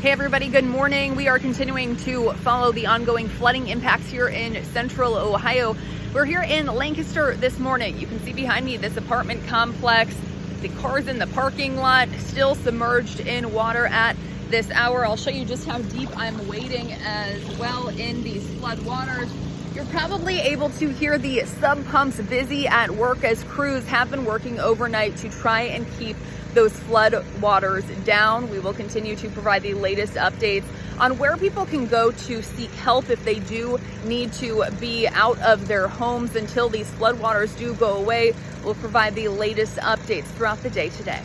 Hey everybody, good morning. We are continuing to follow the ongoing flooding impacts here in central Ohio. We're here in Lancaster this morning. You can see behind me this apartment complex. The cars in the parking lot still submerged in water at this hour. I'll show you just how deep I'm wading as well in these flood waters. You're probably able to hear the sump pumps busy at work as crews have been working overnight to try and keep those flood waters down. We will continue to provide the latest updates on where people can go to seek help if they do need to be out of their homes until these flood waters do go away. We'll provide the latest updates throughout the day today.